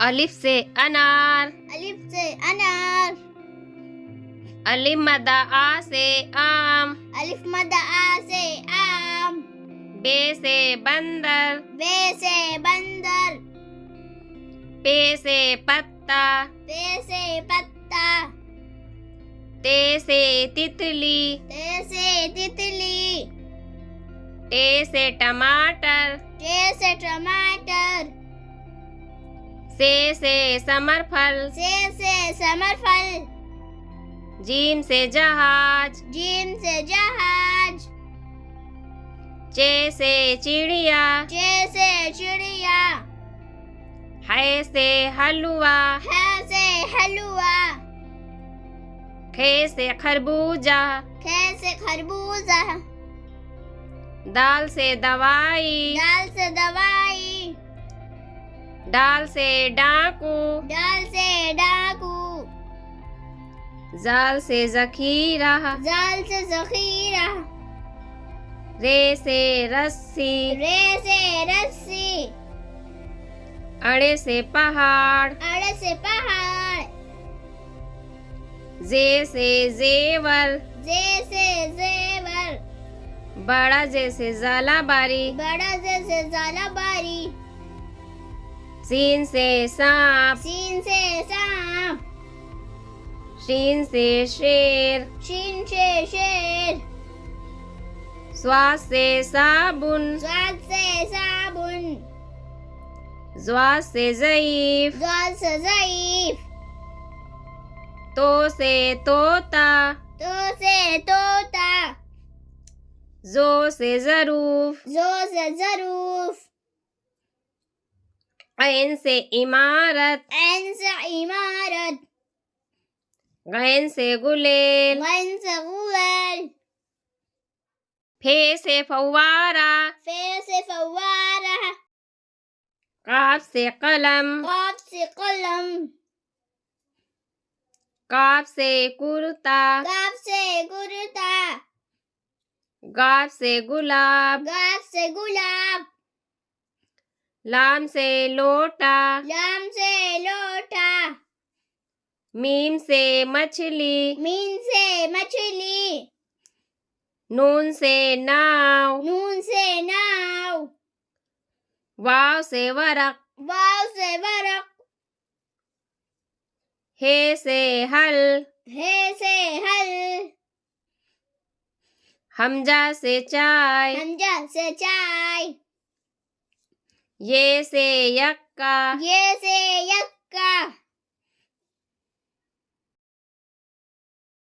अलिफ से अनार, अलिफ से अनार। अलिफ मद्दा आ से आम, अलिफ मद्दा आ से आम। बे से बंदर, बे से बंदर। पे से पत्ता, पे से पत्ता। ते से तितली, ते से तितली। टे से टमाटर, टे से टमाटर। से समरफल, से समरफल। जीम से जहाज, जीम से जहाज। चे से चिड़िया, चे से चिड़िया। है से हलवा, है से हलवा। खे से खरबूजा, खे से खरबूजा। दाल से दवाई, दाल से दवाई। डाल से डाकू, डाल से डाकू। जाल से जखीरा, जाल से जखीरा। रे से रस्सी, रे से रस्सी। अड़े से पहाड़, अड़े से पहाड़। जे से जेवर, जे से जेवर। बड़ा जैसे जालाबारी, बड़ा जैसे जालाबारी। सीन से सांप, सीन से सांप। शीन से शेर, शीन से शेर। स्वाद से साबुन, स्वाद से साबुन। ज्वाद से ज़ईफ, ज्वाद से ज़ईफ। तो से तोता, तो से तोता। जो से ज़रूफ, जो से ज़रूफ। ऐन से इमारत, ऐन से इमारत। गैन से गुलेल, गैन से गुलेल। फे से फव्वारा, फे से फव्वारा। काफ से कलम, काफ से कलम। काफ से कुर्ता, काफ से कुर्ता। गाफ से गुलाब, गाफ से गुलाब। लाम से लोटा, लाम से लोटा। मीम से मछली, मीन से मछली। नून से नाव, नून से नाव। वाव से वरक, वाव से वरक। हे से हल, हे से हल। हमजा से चाय, हमजा से चाय। ये से यक्का, ये से